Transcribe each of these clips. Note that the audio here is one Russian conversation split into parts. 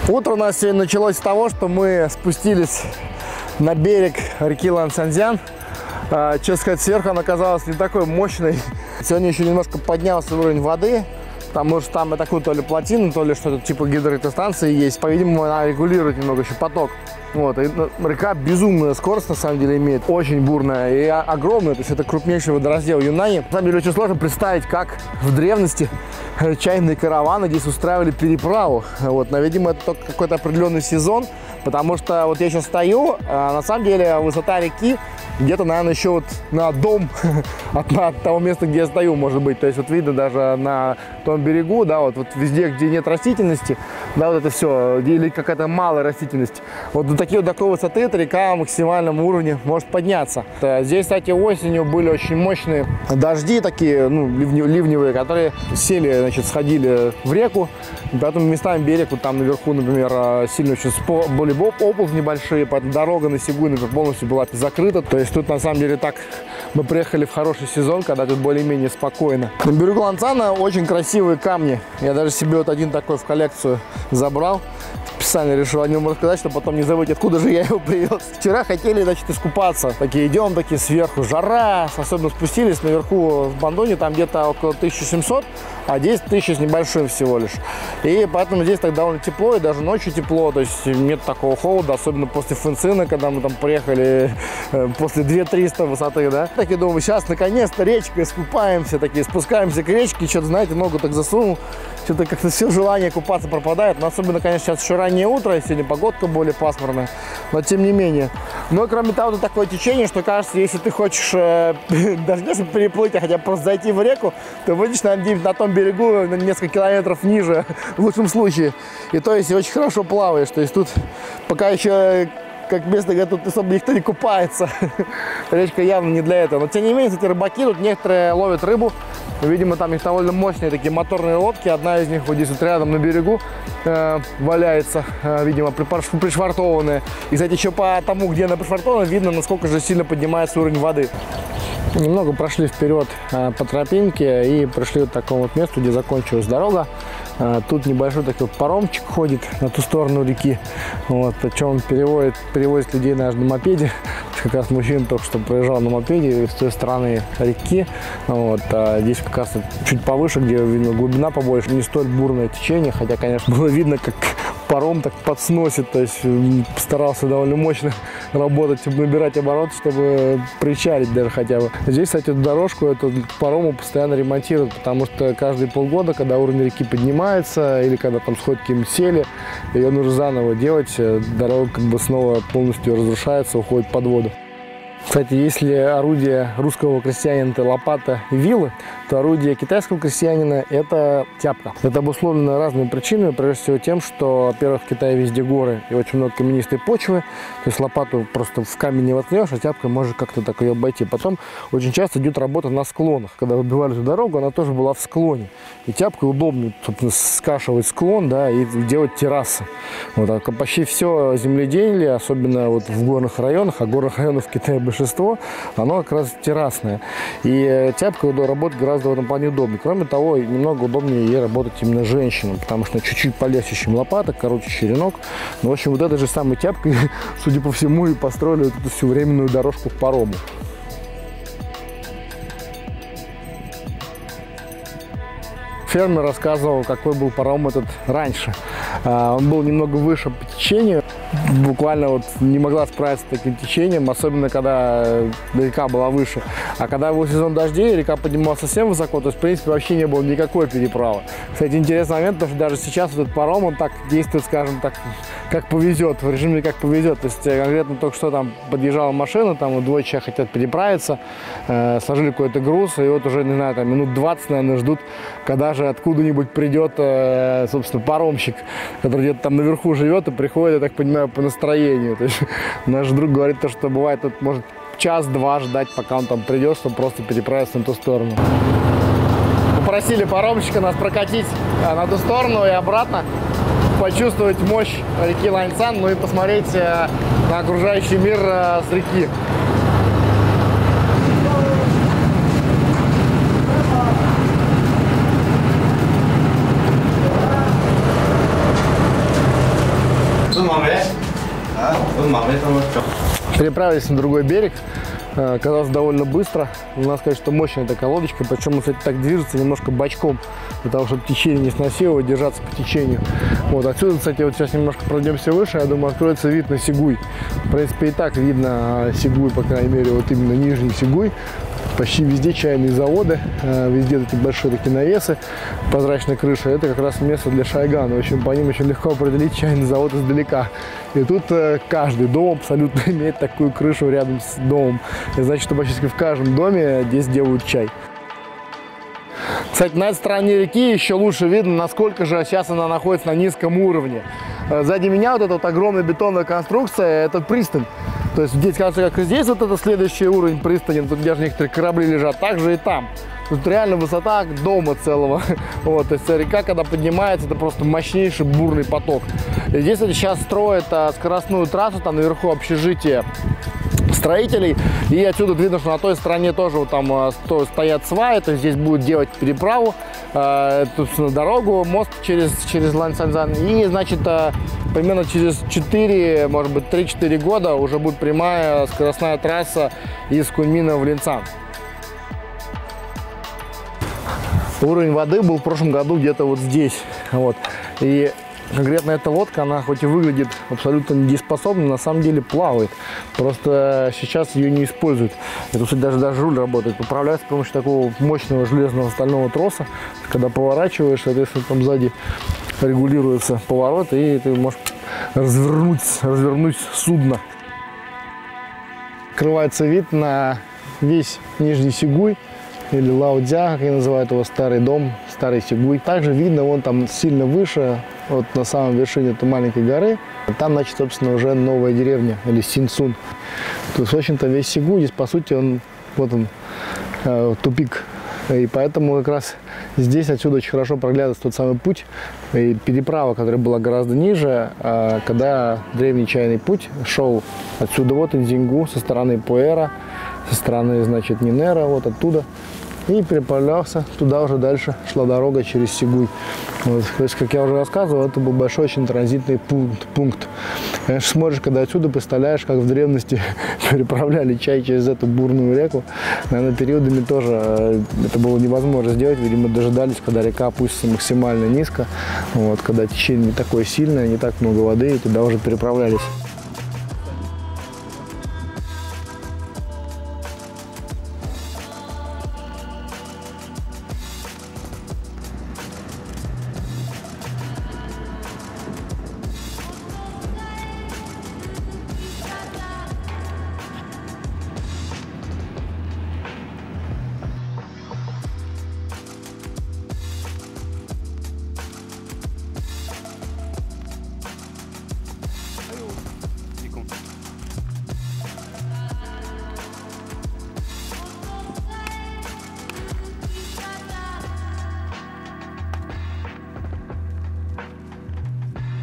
Утро у нас сегодня началось с того, что мы спустились на берег реки Лансянзян. Честно сказать, сверху она оказалась не такой мощной. Сегодня еще немножко поднялся уровень воды, потому что там такую то ли плотину, то ли что-то типа гидроэлектростанции есть. По-видимому, она регулирует немного еще поток. Вот. И река безумная скорость, на самом деле, имеет. Очень бурная и огромная. То есть это крупнейший водораздел Юнани. На самом деле, очень сложно представить, как в древности чайные караваны здесь устраивали переправу. Вот. Но, видимо, это только какой-то определенный сезон. Потому что вот я сейчас стою, на самом деле высота реки где-то, наверное, еще вот на дом от того места, где я стою, может быть. То есть вот видно даже на том берегу, да, вот везде, где нет растительности, да, вот это все, или какая-то малая растительность. Вот до такой высоты эта река на максимальном уровне может подняться. Здесь, кстати, осенью были очень мощные дожди такие, ну, ливневые, которые сели, значит, сходили в реку. Поэтому местами берег, вот там наверху, например, сильно очень были оползни небольшие, поэтому дорога на Сигуй, например, полностью была закрыта. То есть тут на самом деле так мы приехали в хороший сезон, когда тут более-менее спокойно. На берегу Лансана очень красивые камни. Я даже себе вот один такой в коллекцию забрал. Специально решил о нем рассказать, чтобы потом не забыть, откуда же я его привез. Вчера хотели, значит, искупаться. Такие идем, такие сверху, жара. Особенно спустились наверху в Бандоне, там где-то около 1700, а здесь 1000 с небольшим всего лишь. И поэтому здесь так довольно тепло, и даже ночью тепло. То есть нет такого холода, особенно после Фэнцина, когда мы там приехали после 2300 высоты, да. Такие думаю, сейчас наконец-то речка, искупаемся, такие спускаемся к речке, что-то, знаете, ногу так засунул. Что-то как-то все желание купаться пропадает. Но особенно, конечно, сейчас еще раннее утро, сегодня погодка более пасмурная, но тем не менее. Но кроме того, тут такое течение, что кажется, если ты хочешь даже не переплыть, а хотя бы просто зайти в реку, то выйдешь на том берегу на несколько километров ниже, в лучшем случае. И то есть очень хорошо плаваешь. То есть тут пока еще как место, где тут особо никто не купается. Речка явно не для этого. Но тем не менее, кстати, рыбаки тут некоторые ловят рыбу. Видимо, там их довольно мощные такие моторные лодки. Одна из них вот здесь вот рядом на берегу валяется, видимо, пришвартованная. И, кстати, еще по тому, где она пришвартована, видно, насколько же сильно поднимается уровень воды. Немного прошли вперед по тропинке и пришли вот к такому вот месту, где закончилась дорога. Тут небольшой такой паромчик ходит на ту сторону реки. Вот, причем он перевозит людей на мопеде. Как раз мужчина только что проезжал на мопеде с той стороны реки. Вот, а здесь как раз чуть повыше, где видно глубина побольше, не столь бурное течение. Хотя, конечно, было видно, как паром так подсносит. То есть старался довольно мощно работать, набирать обороты, чтобы причалить даже хотя бы. Здесь, кстати, эту дорожку, эту парому постоянно ремонтируют, потому что каждые полгода, когда уровень реки поднимается или когда там сходят какие-нибудь сели, ее нужно заново делать, дорога как бы снова полностью разрушается, уходит под воду. Кстати, если орудие русского крестьянина – это лопата и вилы, то орудие китайского крестьянина – это тяпка. Это обусловлено разными причинами, прежде всего тем, что, во-первых, в Китае везде горы и очень много каменистой почвы, то есть лопату просто в камень не воткнешь, а тяпкой можешь как-то так ее обойти. Потом очень часто идет работа на склонах. Когда выбивали эту дорогу, она тоже была в склоне. И тяпкой удобно, собственно, скашивать склон, да, и делать террасы. Вот, а почти все земледелие, особенно вот в горных районах, а горных районов в Китае большинство, оно как раз террасное. И тяпкой работать гораздо в этом плане удобнее. Кроме того, немного удобнее ей работать именно женщинам, потому что чуть-чуть полегче, чем лопата, короче черенок. Но, в общем, вот этой же самой тяпкой, судя по всему, и построили вот эту всю временную дорожку к парому. Фермер рассказывал, какой был паром этот раньше. Он был немного выше по течению, буквально вот не могла справиться с таким течением, особенно когда река была выше. А когда был сезон дождей, река поднималась совсем высоко, то есть, в принципе, вообще не было никакой переправы. Кстати, интересный момент, потому что даже сейчас этот паром, он так действует, скажем так, как повезет, в режиме как повезет. То есть, конкретно только что там подъезжала машина, там двое человек хотят переправиться, сложили какой-то груз, и вот уже, не знаю, там минут 20, наверное, ждут, когда же откуда-нибудь придет, собственно, паромщик, который где-то там наверху живет и приходит, я так понимаю, по настроению. То есть, наш друг говорит, что бывает, тут может час-два ждать, пока он там придет, чтобы просто переправиться на ту сторону. Попросили паромщика нас прокатить на ту сторону и обратно, почувствовать мощь реки Ланьцан, ну и посмотреть на окружающий мир с реки. Переправились на другой берег. Казалось, довольно быстро. У нас, конечно, мощная такая лодочка, причем, кстати, так движется немножко бочком, для того, чтобы течение не сносило, держаться по течению. Вот отсюда, кстати, вот сейчас немножко пройдемся выше, я думаю, откроется вид на Сигуй. В принципе, и так видно Сигуй, по крайней мере, вот именно нижний Сигуй. Почти везде чайные заводы, везде эти большие такие навесы, прозрачная крыша. Это как раз место для шайгана. В общем, по ним очень легко определить чайный завод издалека. И тут каждый дом абсолютно имеет такую крышу рядом с домом. Это значит, что почти в каждом доме здесь делают чай. Кстати, на этой стороне реки еще лучше видно, насколько же сейчас она находится на низком уровне. Сзади меня вот эта вот огромная бетонная конструкция, это пристань. То есть здесь, кажется, как и здесь, вот это следующий уровень пристани, тут даже некоторые корабли лежат, так же и там. Тут реально высота дома целого. Вот, то есть река, когда поднимается, это просто мощнейший бурный поток. И здесь сейчас строят скоростную трассу, там наверху общежитие строителей, и отсюда видно, что на той стороне тоже вот там стоят сваи, то есть здесь будут делать переправу, тут дорогу, мост через Лансанзан, и значит примерно через 4, может быть 3-4 года уже будет прямая скоростная трасса из Куньмина в Линцан. Уровень воды был в прошлом году где-то вот здесь, вот, и конкретно эта лодка, она хоть и выглядит абсолютно недееспособной, на самом деле плавает. Просто сейчас ее не используют. И тут даже руль работает. Управляется с помощью такого мощного железного стального троса. Когда поворачиваешь, соответственно, там сзади регулируется поворот, и ты можешь развернуть судно. Открывается вид на весь Нижний Сигуй, или Лаодзя, как они называют его, старый дом, старый Сигуй. Также видно, вон там сильно выше, вот на самом вершине этой маленькой горы, там, значит, собственно, уже новая деревня, или Синсун. То есть, в общем-то, весь Сигуй здесь, по сути, вот он, тупик. И поэтому как раз здесь отсюда очень хорошо проглядывается тот самый путь и переправа, которая была гораздо ниже, когда древний чайный путь шел отсюда вот Инзингу со стороны Пуэра, со стороны, значит, Нинера, вот оттуда, и переправлялся туда, уже дальше шла дорога через Сигуй. Вот. То есть, как я уже рассказывал, это был большой очень транзитный пункт. Конечно, смотришь, когда отсюда, представляешь, как в древности переправляли чай через эту бурную реку. Наверное, периодами тоже это было невозможно сделать. Видимо, дожидались, когда река опустится максимально низко, вот, когда течение не такое сильное, не так много воды, и туда уже переправлялись.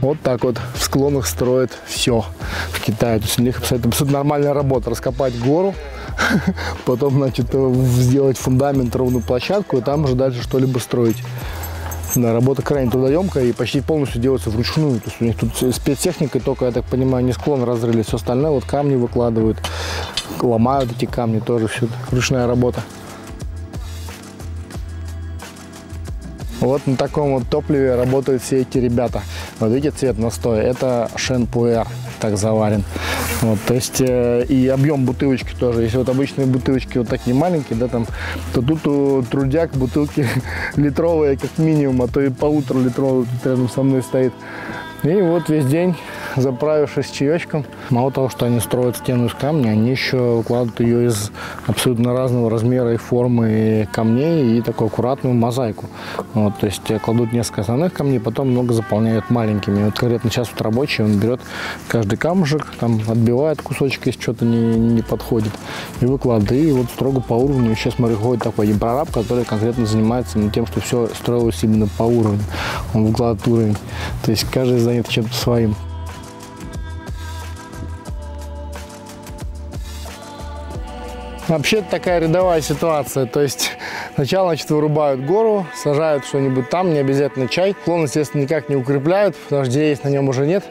Вот так вот в склонах строят все в Китае. То есть у них абсолютно нормальная работа. Раскопать гору, потом, значит, сделать фундамент, ровную площадку, и там уже дальше что-либо строить. Да, работа крайне трудоемкая и почти полностью делается вручную. То есть у них тут спецтехникой только, я так понимаю, не склон разрыли. Все остальное, вот камни выкладывают, ломают эти камни, тоже все ручная работа. Вот на таком вот топливе работают все эти ребята. Вот видите, цвет настоя, это Шен-Пуэр, так заварен. Вот, то есть и объем бутылочки тоже. Если вот обычные бутылочки вот такие маленькие, да, там, то тут у трудяк бутылки литровые как минимум, а то и 1,5-литровые рядом со мной стоит. И вот весь день, заправившись чаечком, мало того, что они строят стену из камня, они еще укладывают ее из абсолютно разного размера и формы камней и такую аккуратную мозаику. Вот, то есть кладут несколько основных камней, потом много заполняют маленькими. Вот конкретно сейчас вот рабочий, он берет каждый камушек, там отбивает кусочек, если что-то не подходит, и выкладывает. И вот строго по уровню. Сейчас, смотрю, ходит такой один прораб, который конкретно занимается тем, что все строилось именно по уровню. Он выкладывает уровень. То есть каждый занят чем-то своим. Вообще такая рядовая ситуация, то есть Сначала, значит, вырубают гору, сажают что-нибудь там, не обязательно чай. Склон, естественно, никак не укрепляют, потому что деревьев на нем уже нет.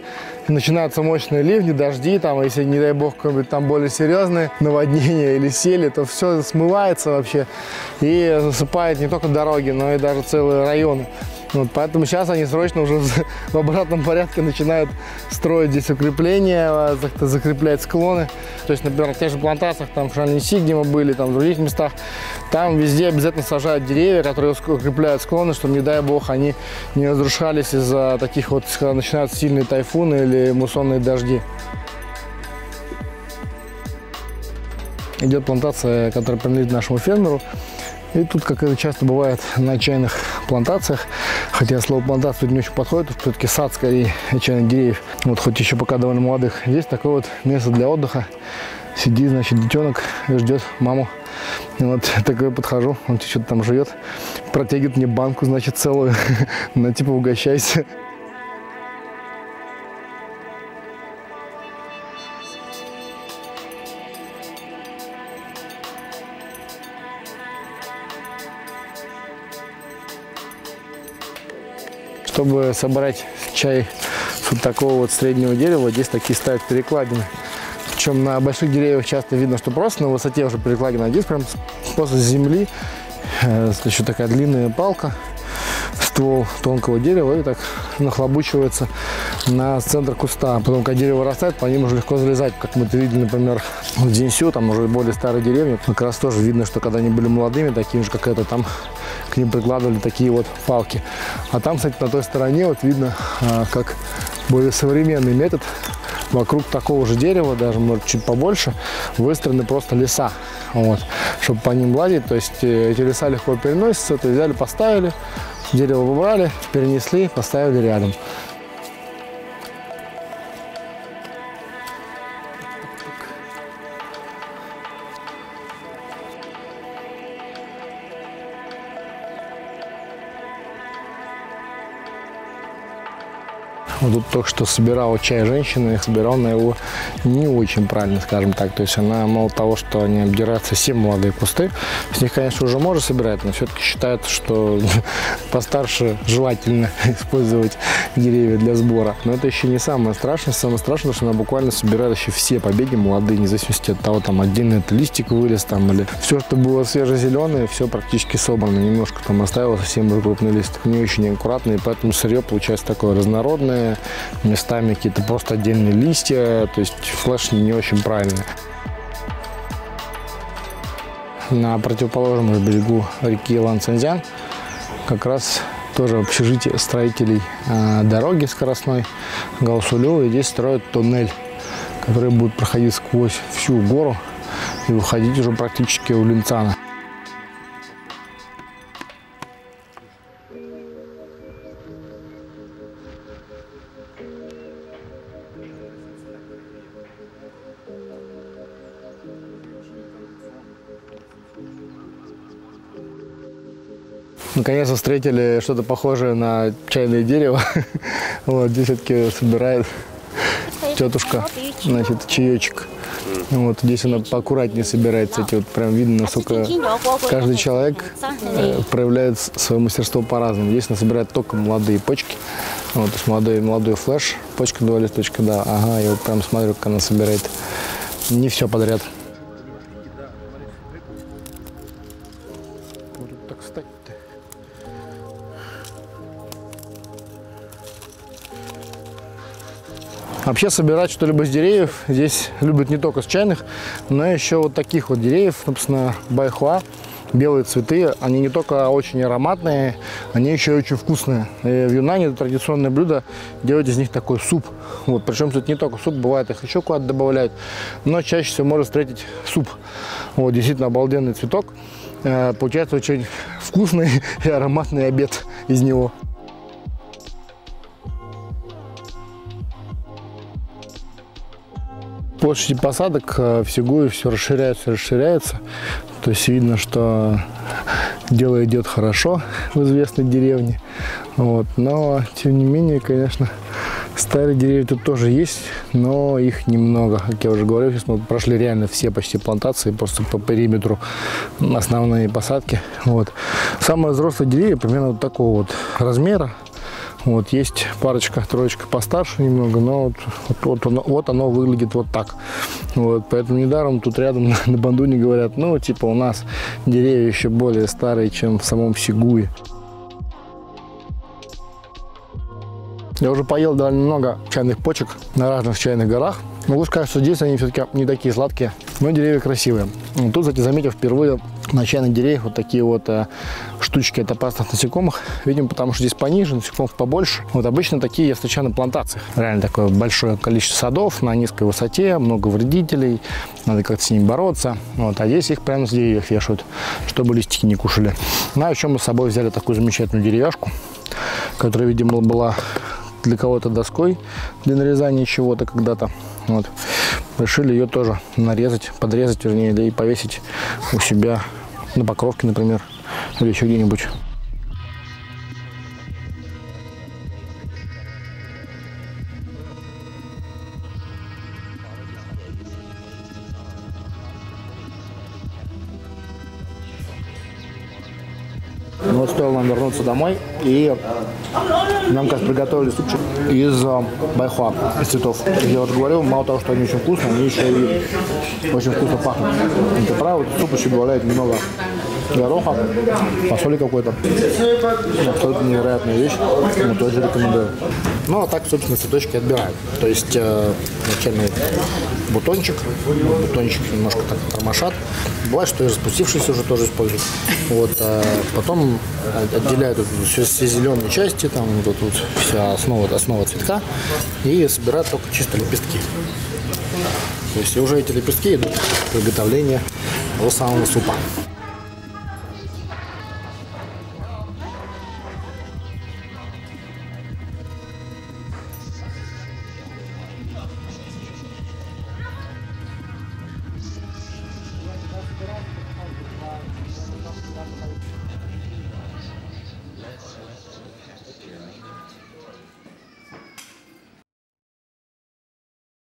И начинаются мощные ливни, дожди, там, если, не дай бог, какое-нибудь там более серьезное наводнение или сели, то все смывается вообще и засыпает не только дороги, но и даже целые районы. Вот, поэтому сейчас они срочно уже в обратном порядке начинают строить здесь укрепления, закреплять склоны. То есть, например, в тех же плантациях, там в Шаньси, где мы были, там в других местах, там везде обязательно сажают деревья, которые укрепляют склоны, чтобы, не дай бог, они не разрушались из-за таких вот, когда начинаются сильные тайфуны или муссонные дожди. Идет плантация, которая принадлежит нашему фермеру. И тут, как это часто бывает на чайных плантациях, хотя слово плантация не очень подходит, все-таки сад скорее чайных деревьев, вот хоть еще пока довольно молодых. Здесь такое вот место для отдыха. Сидит, значит, детенок и ждет маму. И вот такой подхожу, он что-то там жует, протягивает мне банку, значит, целую, ну типа угощайся. Чтобы собрать чай с вот такого вот среднего дерева, здесь такие ставят перекладины. Причем на больших деревьях часто видно, что просто на высоте уже перекладина, а здесь прям просто с земли еще такая длинная палка, ствол тонкого дерева, и так нахлобучивается на центр куста. Потом, когда дерево вырастает, по ним уже легко залезать, как мы это видели, например, в Дзинсю, там уже более старые деревни. Как раз тоже видно, что когда они были молодыми, такими же, как это, там к ним прикладывали такие вот палки. А там, кстати, на той стороне вот видно, как более современный метод. Вокруг такого же дерева, даже, может, чуть побольше, выстроены просто леса, вот, чтобы по ним лазить. То есть эти леса легко переносятся, то есть взяли, поставили, дерево выбрали, перенесли, поставили рядом. Вот тут только что собирала чай женщина, и собирала она его не очень правильно, скажем так. То есть она, мало того, что они обдирают совсем молодые кусты, с них, конечно, уже можно собирать, но все-таки считают, что постарше желательно использовать деревья для сбора. Но это еще не самое страшное. Самое страшное, что она буквально собирает еще все побеги молодые, вне зависимости от того, там отдельно это листик вылез, там, или все, что было свежезеленое, все практически собрано. Немножко там оставила совсем уже крупный лист. Не очень аккуратно, и поэтому сырье получается такое разнородное. Местами какие-то просто отдельные листья, то есть флеш не очень правильный. На противоположном берегу реки Ланцзянь как раз тоже общежитие строителей дороги скоростной Гаосулю, и здесь строят туннель, который будет проходить сквозь всю гору и выходить уже практически у Линцана. Наконец-то встретили что-то похожее на чайное дерево. Вот здесь все-таки собирает тетушка, значит, чаечек. Вот здесь она поаккуратнее собирает, кстати, вот прям видно, насколько каждый человек проявляет свое мастерство по-разному. Здесь она собирает только молодые почки. Вот, то есть молодой флеш, почка, два листочка, да, ага, я вот прям смотрю, как она собирает. Не все подряд. Вообще собирать что-либо с деревьев здесь любят не только с чайных, но еще вот таких вот деревьев, собственно, байхуа, белые цветы. Они не только очень ароматные, они еще и очень вкусные. И в Юнане традиционное блюдо делать из них такой суп. Вот, причем тут не только суп, бывает их еще куда-то добавляют, но чаще всего можно встретить суп. Вот, действительно обалденный цветок. Получается очень вкусный и ароматный обед из него. Площади посадок в Сигуе все расширяется. То есть видно, что дело идет хорошо в известной деревне. Вот. Но, тем не менее, конечно, Старые деревья тут тоже есть, но их немного. Как я уже говорил, сейчас мы прошли реально все почти плантации, просто по периметру основные посадки. Вот. Самые взрослые деревья примерно вот такого вот размера. Вот, есть парочка, троечка постарше немного, но вот оно выглядит вот так. Вот, поэтому недаром тут рядом на Бандуне говорят, ну, типа, у нас деревья еще более старые, чем в самом Сигуе. Я уже поел довольно много чайных почек на разных чайных горах. Могу сказать, что здесь они все-таки не такие сладкие, но деревья красивые. Тут, кстати, заметил впервые на чайных деревьях вот такие вот штучки от опасных насекомых. Видимо, потому что здесь пониже, насекомых побольше. Вот обычно такие я встречаю на плантациях. Реально такое большое количество садов на низкой высоте, много вредителей, надо как-то с ними бороться. Вот, а здесь их прямо с деревьев вешают, чтобы листики не кушали. Ну, а еще мы с собой взяли такую замечательную деревяшку, которая, видимо, была для кого-то доской для нарезания чего-то когда-то. Вот. Решили ее тоже нарезать, подрезать, вернее, да и повесить у себя на покровке, например, или еще где-нибудь. Ну, вот стоило нам вернуться домой, и нам, кажется, приготовили супчик из байхуа, из цветов. Я уже говорил, мало того, что они очень вкусные, они еще и очень вкусно пахнут. Это правда, суп еще добавляет немного гороха, фасоли какой-то. Абсолютно невероятная вещь, я тоже рекомендую. Ну, а так, собственно, цветочки отбирают. То есть начальный бутончик немножко так тормошат. Бывает, что и распустившиеся уже тоже используют. Вот, потом отделяют все зеленые части, там вот вся основа цветка, и собирают только чисто лепестки. То есть уже эти лепестки идут в приготовление того самого супа.